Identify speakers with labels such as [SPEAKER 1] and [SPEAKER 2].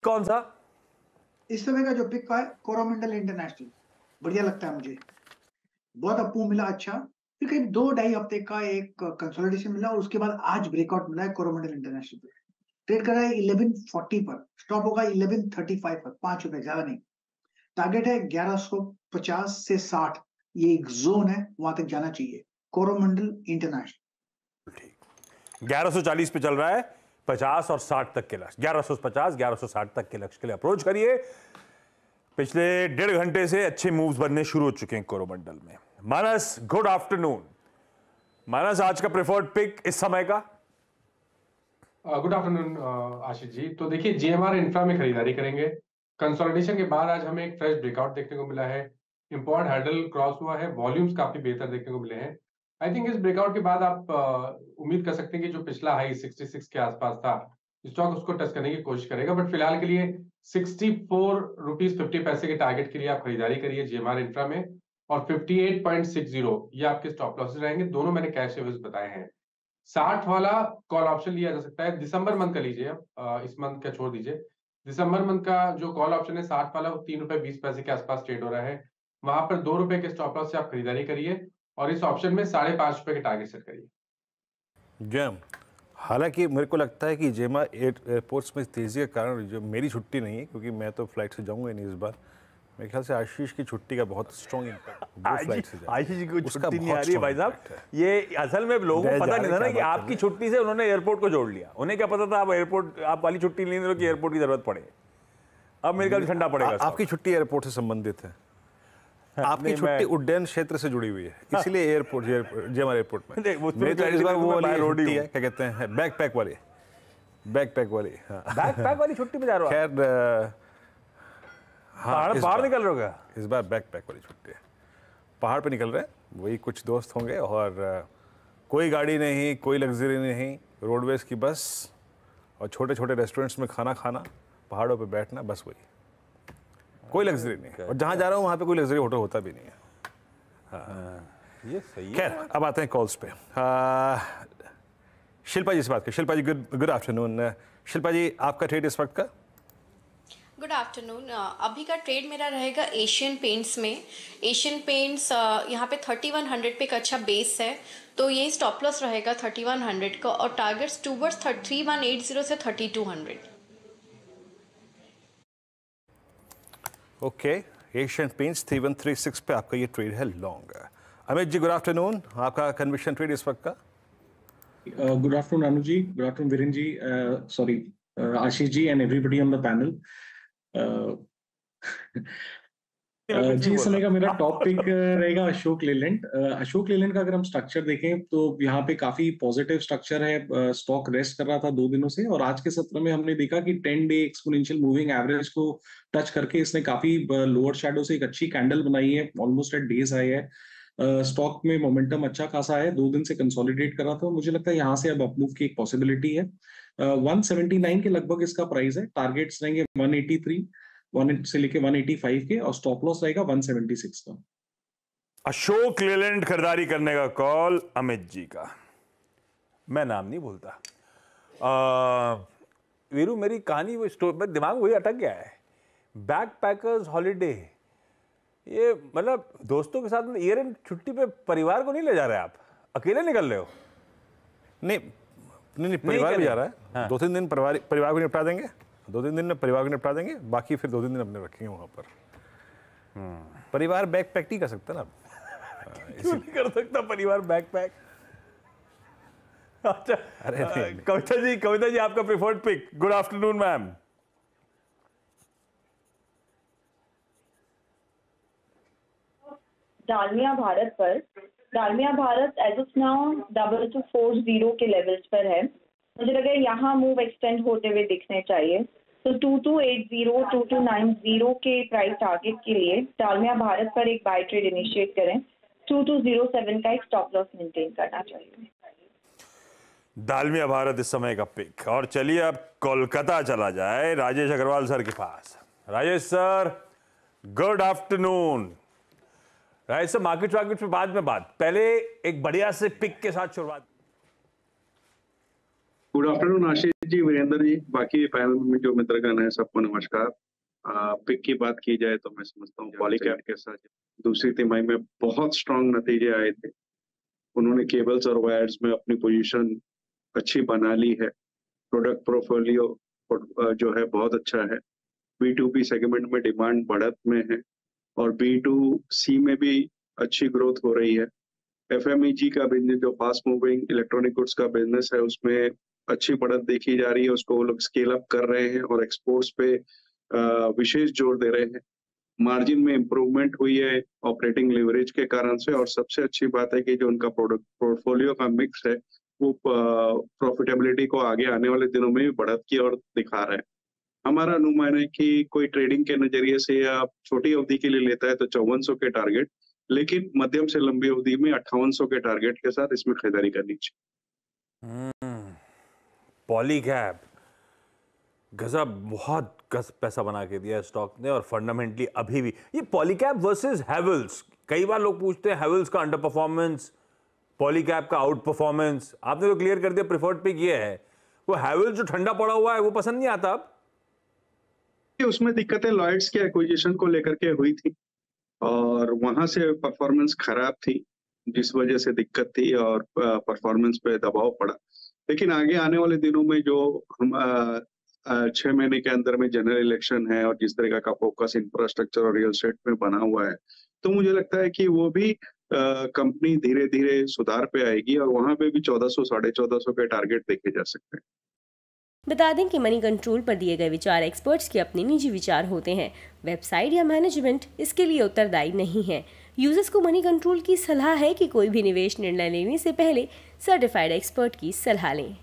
[SPEAKER 1] कौन सा?
[SPEAKER 2] इस समय का जो पिक है कोरोमंडल इंटरनेशनल, बढ़िया लगता है मुझे। बहुत अपू मिला अच्छा, फिर करीब 2-2.5 हफ्ते का एक कंसोलिडेशन मिला और उसके बाद आज ब्रेकआउट मिला है कोरोमंडल इंटरनेशनल पे। ट्रेड कर रहा है 1140 पर, स्टॉप होगा 1135 पर, 5 रुपए ज्यादा नहीं। टारगेट है 1150 से 60, ये एक जोन है, वहां तक जाना चाहिए कोरोमंडल इंटरनेशनल।
[SPEAKER 1] ठीक, 1140 पे चल रहा है, 50 और 60 तक के लक्ष्य, 1150 1160 तक के लक्ष्य के लिए अप्रोच करिए। पिछले 1.5 घंटे से अच्छे मूव्स बनने शुरू हो चुके हैं कोरोमंडल में। मानस, गुड आफ्टरनून। मानस, आज का प्रेफर्ड पिक इस समय का?
[SPEAKER 3] Good afternoon Ashish ji. तो देखिए, जीएमआर इंफ्रा में खरीदारी करेंगे। कंसोलिडेशन के बाद आज हमें एक फ्रेश ब्रेकआउट देखने को मिला है, इंपॉर्ट हर्डल क्रॉस हुआ है, वॉल्यूम्स काफी बेहतर देखने को मिले हैं। आई थिंक इस ब्रेकआउट के बाद आप उम्मीद कर सकते हैं कि जो पिछला हाई 66 के आसपास था, स्टॉक उसको टच करने की कोशिश करेगा, बट फिलहाल के लिए 64.50 के टारगेट के लिए आप खरीदारी करिए जीएमआर इंफ्रा में, और 58.60 ये आपके स्टॉप लॉसेस रहेंगे। दोनों मैंने कैश लेवल्स बताए हैं। 60 वाला कॉल ऑप्शन लिया जा सकता है, दिसंबर मंथ का लीजिए आप, इस मंथ का छोड़ दीजिए। दिसंबर मंथ का जो कॉल ऑप्शन है 60 वाला, वो 3.20 रुपए के आसपास ट्रेड हो रहा है। वहां पर 2 रुपए के स्टॉप लॉस से आप खरीदारी करिए और इस ऑप्शन में 5.5 रुपए के टारगेट सेट करिए।
[SPEAKER 4] जैम, हालांकि मेरे को लगता है कि जेमा एयरपोर्ट्स में तेजी के कारण, जो मेरी छुट्टी नहीं है क्योंकि मैं तो फ्लाइट से जाऊंगा नहीं इस बार, मेरे ख्याल से आशीष की छुट्टी का बहुत स्ट्रॉन्ग इम्पैक्ट वो फ्लाइट से जाएगा।
[SPEAKER 1] आशीष जी को छुट्टी नहीं आ रही है भाई साहब। ये असल में लोगों को पता नहीं था ना कि आपकी छुट्टी से उन्होंने एयरपोर्ट को जोड़ लिया। उन्हें क्या पता था आप एयरपोर्ट, आप वाली छुट्टी नहीं ले कि एयरपोर्ट की जरूरत पड़े। अब मेरे ख्याल ठंडा पड़ेगा।
[SPEAKER 4] आपकी छुट्टी एयरपोर्ट से संबंधित है, आपकी छुट्टी उड्डयन क्षेत्र से जुड़ी हुई है, इसीलिए एयरपोर्ट जेमा एयरपोर्ट में। मेरी तो इस बार वो वाली छुट्टी है, क्या कहते हैं, बैकपैक वाली
[SPEAKER 1] बैकपैक वाली छुट्टी पे जा रहा हूं।
[SPEAKER 4] खैर
[SPEAKER 1] पहाड़ निकल रहे हो क्या?
[SPEAKER 4] इस बार बैकपैक वाली छुट्टी है, पहाड़ पे निकल रहे हैं। वही कुछ दोस्त होंगे और कोई गाड़ी नहीं, कोई लग्जरी नहीं, रोडवेज की बस और छोटे छोटे रेस्टोरेंट्स में खाना खाना, पहाड़ों पे बैठना, बस वही, कोई लग्जरी नहीं। और जहाँ जा रहा हूँ वहाँ पे कोई लग्जरी होटल होता भी नहीं है।
[SPEAKER 1] ये सही है।
[SPEAKER 4] खैर, अब आते हैं कॉल्स पे। शिल्पा जी से बात करें। शिल्पा जी, गुड आफ्टरनून। शिल्पा जी, आपका ट्रेड इस वक्त का?
[SPEAKER 5] Good afternoon. अभी का ट्रेड मेरा रहेगा एशियन पेंट्स में। एशियन पेंट्स यहाँ पे 3100 पे एक अच्छा बेस है, तो ये स्टॉप लॉस रहेगा 3100 का और टारगेट्स टूवर्ड्स 3180 से 3200।
[SPEAKER 4] ओके, एशियन पेंट्स 3136 पे आपका ये ट्रेड है long. Amit ji, good afternoon. आपका कन्विक्शन ट्रेड इस वक्त का?
[SPEAKER 6] Good afternoon Anu ji, good afternoon Viren ji, sorry Ashish ji and everybody on the panel. जी, इस समय का मेरा टॉप पिक रहेगा अशोक लेलैंड। अशोक लेलैंड का अगर हम स्ट्रक्चर देखें तो यहाँ पे काफी पॉजिटिव स्ट्रक्चर है। स्टॉक रेस्ट कर रहा था 2 दिनों से और आज के सत्र में हमने देखा कि 10 डे एक्सपोनेंशियल मूविंग एवरेज को टच करके इसने काफी लोअर शैडो से एक अच्छी कैंडल बनाई है, ऑलमोस्ट एट डेज हाई है। स्टॉक में मोमेंटम अच्छा खासा है, 2 दिन से कंसोलिडेट कर रहा था। मुझे लगता है यहाँ से अब अपमूव की एक पॉसिबिलिटी है। 179 के लगभग इसका प्राइस है। टारगेट्स रहेंगे 183 से लेके 185 के और स्टॉप लॉस रहेगा 176 का।
[SPEAKER 1] अशोक लेलैंड खरीदारी करने का कॉल अमित जी का। मैं नाम नहीं बोलता। वीरू, मेरी कहानी वो स्टोरी दिमाग वही अटक गया है। बैकपैकर्स हॉलीडे, ये मतलब दोस्तों के साथ ईयर एंड छुट्टी पे परिवार को नहीं ले जा रहे आप, अकेले निकल रहे हो?
[SPEAKER 4] नहीं, परिवार भी जा रहा है। हाँ। 2-3 दिन परिवार को निपटा देंगे, 2-3 दिन में परिवार को निपटा देंगे, बाकी फिर 2-3 दिन अपने रखेंगे वहां पर। परिवार बैकपैक नहीं कर सकता ना।
[SPEAKER 1] क्यों नहीं कर सकता परिवार बैकपैक? अच्छा, कविता जी आपका preferred pick. Good afternoon ma'am.
[SPEAKER 7] Dalmia Bharat पर, Dalmia Bharat as of now 2240 के लेवल्स पर है। मुझे लगा यहाँ मूव एक्सटेंड होते हुए दिखने चाहिए, तो 2280 2290 के प्राइस टारगेट के लिए डालमिया भारत पर एक बाय ट्रेड इनिशिएट करें। 2207 का एक स्टॉप लॉस मेंटेन करना चाहिए।
[SPEAKER 1] डालमिया भारत इस समय का पिक। और चलिए अब कोलकाता चला जाए, राजेश अग्रवाल सर के पास। Rajesh sir, good afternoon. Rajesh sir, market पे बाद में बात, पहले एक बढ़िया से पिक के साथ शुरुआत।
[SPEAKER 8] गुड आफ्टरनून आशीष जी, वीरेंद्र जी, बाकी पैनल में जो मित्रगण है सबको नमस्कार। पिक की बात की जाए तो मैं समझता हूँ पॉलीकैब के साथ दूसरी तिमाही में बहुत स्ट्रांग नतीजे आए थे। उन्होंने केबल्स और वायर्स में अपनी पोजीशन अच्छी बना ली है। प्रोडक्ट पोर्टफोलियो जो है बहुत अच्छा है। B2B सेगमेंट में डिमांड बढ़त में है और B2C में भी अच्छी ग्रोथ हो रही है। FMEG का बिजनेस जो फास्ट मूविंग इलेक्ट्रॉनिक गुड्स का बिजनेस है उसमें अच्छी बढ़त देखी जा रही है, उसको वो लोग स्केल अप कर रहे हैं और एक्सपोर्ट्स पे विशेष जोर दे रहे हैं। मार्जिन में इम्प्रूवमेंट हुई है ऑपरेटिंग लेवरेज के कारण से, और सबसे अच्छी बात है कि जो उनका प्रोडक्ट पोर्टफोलियो का मिक्स है वो प्रॉफिटेबिलिटी को आगे आने वाले दिनों में भी बढ़त की ओर दिखा रहा है। हमारा अनुमान है कि कोई ट्रेडिंग के नजरिए से या छोटी अवधि के लिए लेता है तो 5400 के टारगेट, लेकिन मध्यम से लंबी अवधि में 5800 के टारगेट के साथ इसमें खरीदारी करनी चाहिए।
[SPEAKER 1] पॉलीकैब गजब, बहुत पैसा बना के दिया स्टॉक ने, और फंडामेंटली अभी भी ये पॉलीकैब वर्सेस हैवेल्स, कई बार लोग पूछते हैं हैवेल्स का अंडर परफॉर्मेंस, पॉलीकैब का आउट परफॉर्मेंस, आपने तो क्लियर कर दिया प्रेफर्ड पिक ये है। वो हैवेल्स जो ठंडा पड़ा हुआ है वो पसंद नहीं आता अब।
[SPEAKER 8] उसमें दिक्कतें लॉयड्स के एक्विजिशन को लेकर के हुई थी और वहां से परफॉर्मेंस खराब थी, जिस वजह से दिक्कत थी और परफॉर्मेंस पे दबाव पड़ा। लेकिन आगे आने वाले दिनों में जो हम 6 महीने के अंदर में जनरल इलेक्शन है और जिस तरह का फोकस इंफ्रास्ट्रक्चर और रियल एस्टेट में बना हुआ है, तो मुझे लगता है कि वो भी कंपनी धीरे धीरे सुधार पे आएगी और वहां पे भी 1400 1450 के टारगेट देखे जा सकते हैं।
[SPEAKER 9] बता दें कि मनी कंट्रोल पर दिए गए विचार एक्सपर्ट्स के अपने निजी विचार होते हैं। वेबसाइट या मैनेजमेंट इसके लिए उत्तरदायी नहीं है। यूजर्स को मनी कंट्रोल की सलाह है कि कोई भी निवेश निर्णय लेने से पहले सर्टिफाइड एक्सपर्ट की सलाह लें।